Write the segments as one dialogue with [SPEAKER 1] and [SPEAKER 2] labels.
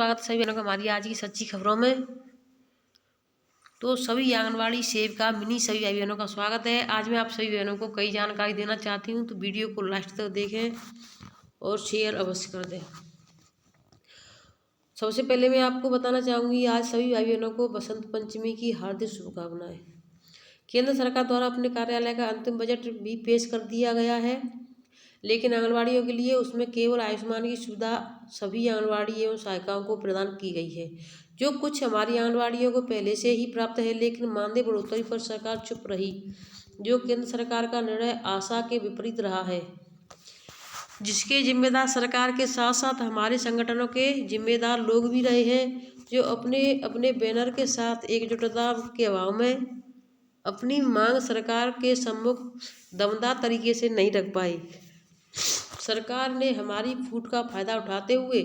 [SPEAKER 1] स्वागत है सभी बहनों का हमारी आज की सच्ची खबरों में। तो सभी आंगनवाड़ी सेविका मिनी सभी भाई बहनों का स्वागत है। आज मैं आप सभी बहनों को कई जानकारी देना चाहती हूँ, तो वीडियो को लास्ट तक देखें और शेयर अवश्य कर दें। सबसे पहले मैं आपको बताना चाहूँगी, आज सभी भाई बहनों को बसंत पंचमी की हार्दिक शुभकामनाएं। केंद्र सरकार द्वारा अपने कार्यालय का अंतिम बजट भी पेश कर दिया गया है, लेकिन आंगनवाड़ियों के लिए उसमें केवल आयुष्मान की सुविधा सभी आंगनवाड़ी एवं सहायिकाओं को प्रदान की गई है, जो कुछ हमारी आंगनवाड़ियों को पहले से ही प्राप्त है। लेकिन मानदेय बढ़ोतरी पर सरकार चुप रही, जो केंद्र सरकार का निर्णय आशा के विपरीत रहा है, जिसके जिम्मेदार सरकार के साथ साथ हमारे संगठनों के जिम्मेदार लोग भी रहे हैं, जो अपने अपने बैनर के साथ एकजुटता के अभाव में अपनी मांग सरकार के सम्मुख दमदार तरीके से नहीं रख पाए। सरकार ने हमारी फूट का फायदा उठाते हुए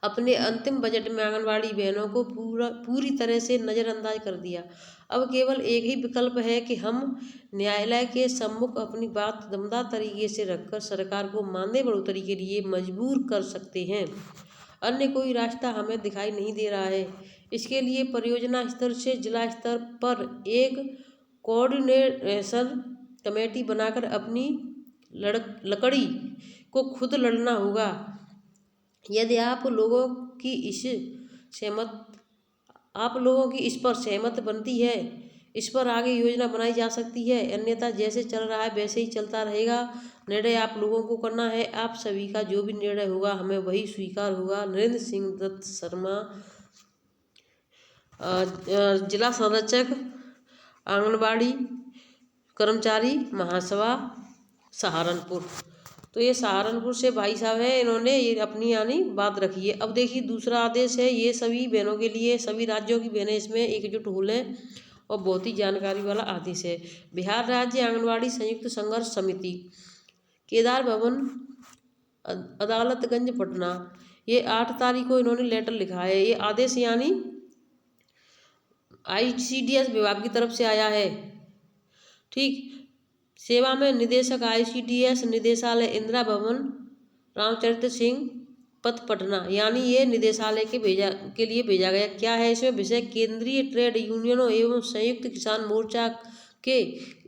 [SPEAKER 1] अपने अंतिम बजट में आंगनवाड़ी बहनों को पूरी तरह से नज़रअंदाज कर दिया। अब केवल एक ही विकल्प है कि हम न्यायालय के सम्मुख अपनी बात दमदार तरीके से रखकर सरकार को मानदेय बढ़ोतरी के लिए मजबूर कर सकते हैं। अन्य कोई रास्ता हमें दिखाई नहीं दे रहा है। इसके लिए परियोजना स्तर से जिला स्तर पर एक कोऑर्डिनेशन कमेटी बनाकर अपनी लकड़ी को खुद लड़ना होगा। यदि आप लोगों की इस पर सहमत बनती है, इस पर आगे योजना बनाई जा सकती है, अन्यथा जैसे चल रहा है वैसे ही चलता रहेगा। निर्णय आप लोगों को करना है। आप सभी का जो भी निर्णय होगा हमें वही स्वीकार होगा। नरेंद्र सिंह दत्त शर्मा, जिला संरक्षक आंगनबाड़ी कर्मचारी महासभा सहारनपुर। तो ये सहारनपुर से भाई साहब हैं, इन्होंने ये अपनी बात रखी है। अब देखिए दूसरा आदेश है, ये सभी बहनों के लिए, सभी राज्यों की बहनें इसमें एकजुट हो लें, और बहुत ही जानकारी वाला आदेश है। बिहार राज्य आंगनवाड़ी संयुक्त संघर्ष समिति, केदार भवन, अदालतगंज, पटना, ये 8 तारीख को इन्होंने लेटर लिखा है। ये आदेश ICDS विभाग की तरफ से आया है। ठीक, सेवा में निदेशक ICDS निदेशालय, इंदिरा भवन, रामचरित्र सिंह पथ, पटना। ये निदेशालय के लिए भेजा गया। क्या है इसमें विषय? केंद्रीय ट्रेड यूनियनों एवं संयुक्त किसान मोर्चा के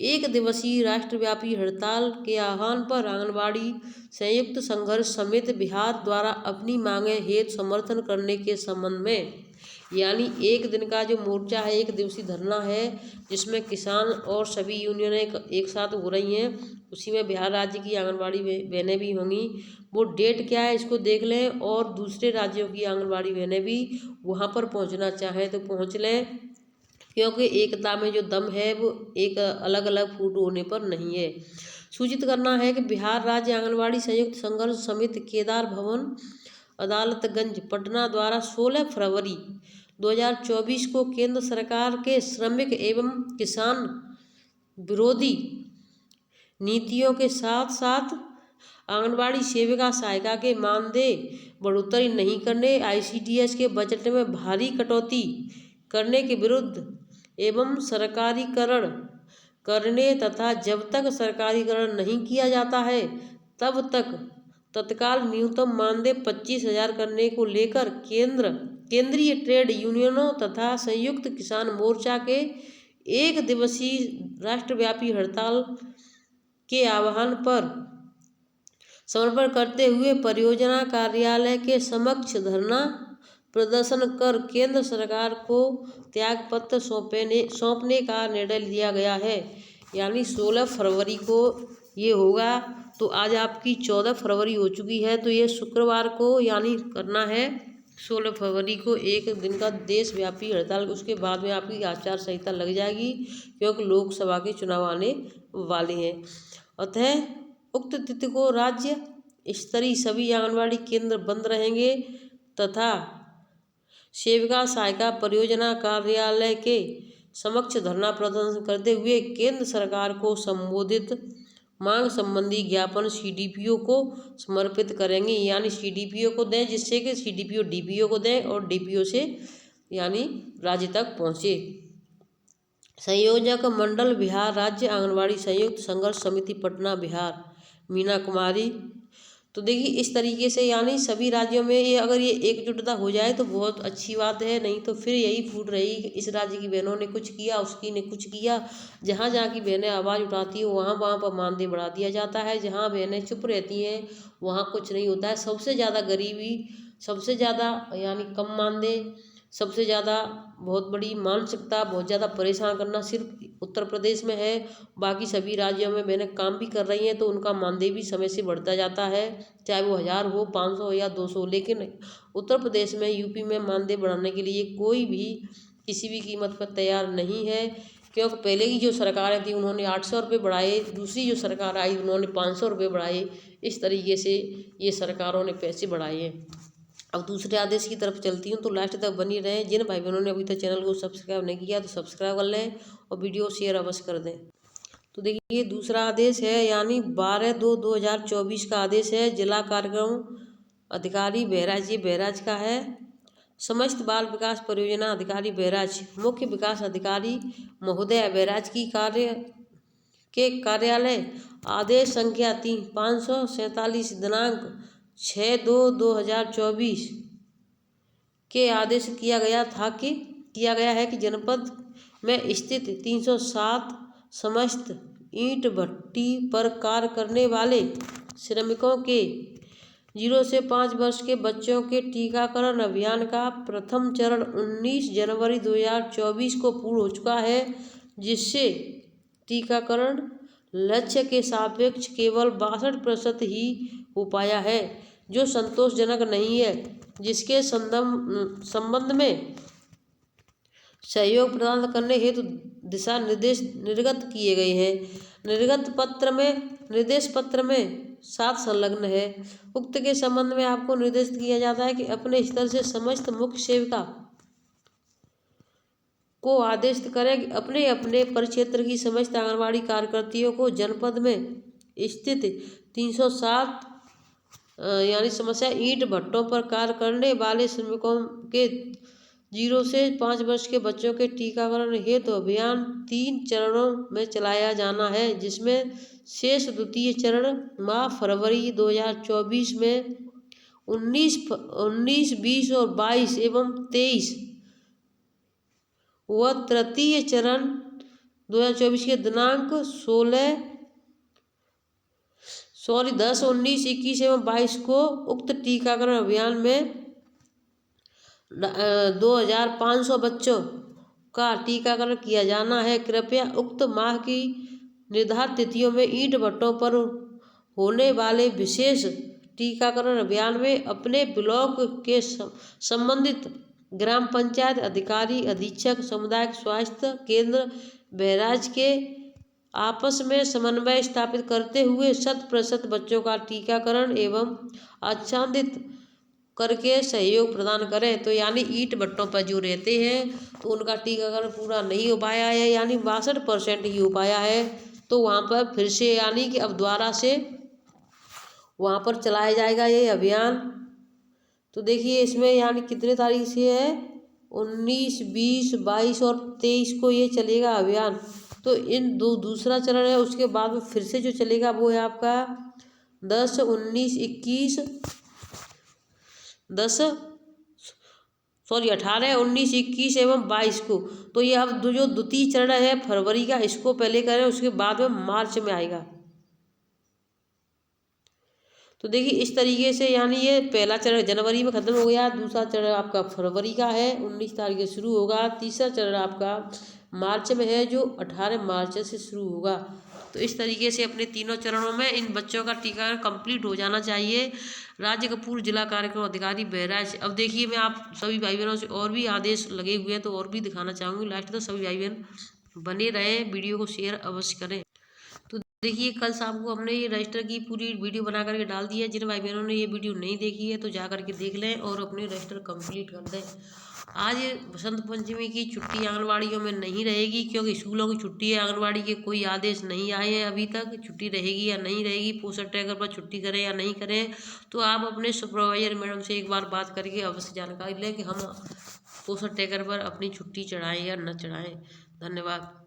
[SPEAKER 1] 1 दिवसीय राष्ट्रव्यापी हड़ताल के आह्वान पर आंगनबाड़ी संयुक्त संघर्ष समिति बिहार द्वारा अपनी मांगे हेतु समर्थन करने के संबंध में, 1 दिन का जो मोर्चा है, 1 दिवसीय धरना है, जिसमें किसान और सभी यूनियनें एक साथ हो रही हैं, उसी में बिहार राज्य की आंगनबाड़ी बहनें भी होंगी। वो डेट क्या है इसको देख लें, और दूसरे राज्यों की आंगनबाड़ी बहनें भी वहाँ पर पहुँचना चाहें तो पहुँच लें, क्योंकि एकता में जो दम है वो एक अलग अलग फूट होने पर नहीं है। सूचित करना है कि बिहार राज्य आंगनबाड़ी संयुक्त संघर्ष समिति केदार भवन, अदालतगंज, पटना द्वारा 16 फरवरी 2024 को केंद्र सरकार के श्रमिक एवं किसान विरोधी नीतियों के साथ साथ आंगनबाड़ी सेविका सहायिका के मानदेय बढ़ोतरी नहीं करने, ICDS के बजट में भारी कटौती करने के विरुद्ध एवं सरकारीकरण करने तथा जब तक सरकारीकरण नहीं किया जाता है तब तक तत्काल न्यूनतम मानदेय 25,000 करने को लेकर केंद्रीय ट्रेड यूनियनों तथा संयुक्त किसान मोर्चा के 1 दिवसीय राष्ट्रव्यापी हड़ताल के आह्वान पर समर्पण करते हुए परियोजना कार्यालय के समक्ष धरना प्रदर्शन कर केंद्र सरकार को त्यागपत्र सौंपने का निर्णय लिया गया है। 16 फरवरी को ये होगा। तो आज आपकी 14 फरवरी हो चुकी है, तो ये शुक्रवार को करना है 16 फरवरी को 1 दिन का देशव्यापी हड़ताल। उसके बाद में आपकी आचार संहिता लग जाएगी, क्योंकि लोकसभा के चुनाव आने वाले हैं। अतः उक्त तिथि को राज्य स्तरीय सभी आंगनबाड़ी केंद्र बंद रहेंगे तथा सेविका सहायिका परियोजना कार्यालय के समक्ष धरना प्रदर्शन करते हुए केंद्र सरकार को संबोधित मांग संबंधी ज्ञापन CDPO को समर्पित करेंगे। CDPO को दें, जिससे कि CDPO DPO को दें और DPO से राज्य तक पहुँचे। संयोजक मंडल बिहार राज्य आंगनबाड़ी संयुक्त संघर्ष समिति, पटना, बिहार, मीना कुमारी। तो देखिए इस तरीके से यानी सभी राज्यों में ये अगर ये एकजुटता हो जाए तो बहुत अच्छी बात है, नहीं तो फिर यही फूट रही कि इस राज्य की बहनों ने कुछ किया, उसकी ने कुछ किया। जहाँ जहाँ की बहनें आवाज़ उठाती हैं वहाँ वहाँ पर मानदेय बढ़ा दिया जाता है, जहाँ बहनें चुप रहती हैं वहाँ कुछ नहीं होता है। सबसे ज़्यादा गरीबी, सबसे ज़्यादा यानी कम मानदेय, सबसे ज़्यादा बहुत बड़ी मानसिकता, बहुत ज़्यादा परेशान करना सिर्फ उत्तर प्रदेश में है। बाकी सभी राज्यों में बहनें काम भी कर रही हैं तो उनका मानदेय भी समय से बढ़ता जाता है, चाहे वो 1000 हो, 500 या 200। लेकिन उत्तर प्रदेश में, यूपी में मानदेय बढ़ाने के लिए कोई भी किसी भी कीमत पर तैयार नहीं है, क्योंकि पहले की जो सरकारें थी उन्होंने 800 रुपये बढ़ाए, दूसरी जो सरकार आई उन्होंने 500 रुपये बढ़ाए। इस तरीके से ये सरकारों ने पैसे बढ़ाए हैं। अब दूसरे आदेश की तरफ चलती हूँ, तो लास्ट तक बनी रहें। जिन भाई बहनों ने अभी तक चैनल को सब्सक्राइब नहीं किया तो सब्सक्राइब कर लें और वीडियो शेयर अवश्य कर दें। तो देखिए दूसरा आदेश है यानी 12/2/2024 का आदेश है। जिला कार्यक्रम अधिकारी बहराइच, ये बहराइच का है। समस्त बाल विकास परियोजना अधिकारी बहराइच, मुख्य विकास अधिकारी महोदय बहराइच की कार्यालय आदेश संख्या 547 दिनांक 6/2/2024 के आदेश किया गया है कि जनपद में स्थित 307 समस्त ईंट भट्टी पर कार्य करने वाले श्रमिकों के 0 से 5 वर्ष के बच्चों के टीकाकरण अभियान का प्रथम चरण 19 जनवरी 2024 को पूर्ण हो चुका है, जिससे टीकाकरण लक्ष्य के सापेक्ष केवल 62% ही हो पाया है, जो संतोषजनक नहीं है। जिसके संबंध में सहयोग प्रदान करने हेतु दिशा निर्देश निर्गत किए गए हैं। निर्देश पत्र में 7 संलग्न है। उक्त के संबंध में आपको निर्देशित किया जाता है कि अपने स्तर से समस्त मुख्य सेविका को आदेशित करें कि अपने अपने परिक्षेत्र की समस्त आंगनबाड़ी कार्यकर्तियों को जनपद में स्थित 307 यानी समस्या ईंट भट्टों पर कार्य करने वाले श्रमिकों के 0 से 5 वर्ष के बच्चों के टीकाकरण हेतु अभियान 3 चरणों में चलाया जाना है, जिसमें शेष द्वितीय चरण माह फरवरी 2024 में 19, 20 और 22 एवं 23 व तृतीय चरण 2024 के दिनांक 10, 19, 21 एवं 22 को उक्त टीकाकरण अभियान में 2500 बच्चों का टीकाकरण किया जाना है। कृपया उक्त माह की निर्धारित तिथियों में ईंट भट्टों पर होने वाले विशेष टीकाकरण अभियान में अपने ब्लॉक के संबंधित ग्राम पंचायत अधिकारी, अधीक्षक, सामुदायिक स्वास्थ्य केंद्र बहराइच के आपस में समन्वय स्थापित करते हुए 100% बच्चों का टीकाकरण एवं आच्छादित करके सहयोग प्रदान करें। तो यानी ईंट भट्टों पर जो रहते हैं तो उनका टीकाकरण पूरा नहीं हो पाया है, यानी 62% ही हो पाया है। तो वहाँ पर फिर से यानी कि अब दोबारा से वहाँ पर चलाया जाएगा ये अभियान। तो देखिए इसमें यानी कितने तारीख से है, 19, 20, 22 और 23 को ये चलेगा अभियान। तो इन दूसरा चरण है, उसके बाद में फिर से जो चलेगा वो है आपका 10, 19, 21, 18, 19, 21 एवं 22 को। तो ये अब जो द्वितीय चरण है फरवरी का, इसको पहले करें, उसके बाद में मार्च में आएगा। तो देखिए इस तरीके से यानी ये पहला चरण जनवरी में ख़त्म हो गया, दूसरा चरण आपका फरवरी का है 19 तारीख से शुरू होगा, तीसरा चरण आपका मार्च में है जो 18 मार्च से शुरू होगा। तो इस तरीके से अपने तीनों चरणों में इन बच्चों का टीकाकरण कंप्लीट हो जाना चाहिए। राज्य का पूर्व जिला कार्यक्रम अधिकारी बहराइच। अब देखिए मैं आप सभी भाई बहनों से और भी आदेश लगे हुए हैं तो और भी दिखाना चाहूँगी। लास्ट तक सभी भाई बहन बने रहें, वीडियो को शेयर अवश्य करें। तो देखिए कल शाम को हमने ये रजिस्टर की पूरी वीडियो बना करके डाल दी है। जिन भाई बहनों ने ये वीडियो नहीं देखी है तो जा करके देख लें और अपने रजिस्टर कंप्लीट कर दें। आज बसंत पंचमी की छुट्टी आंगनबाड़ियों में नहीं रहेगी, क्योंकि स्कूलों की छुट्टी है। आंगनबाड़ी के कोई आदेश नहीं आए हैं अभी तक, छुट्टी रहेगी या नहीं रहेगी, पोषण ट्रैकर पर छुट्टी करें या नहीं करें। तो आप अपने सुपरवाइजर मैडम से एक बार बात करके अवश्य जानकारी लें कि हम पोषण ट्रैकर पर अपनी छुट्टी चढ़ाएं या न चढ़ाएं। धन्यवाद।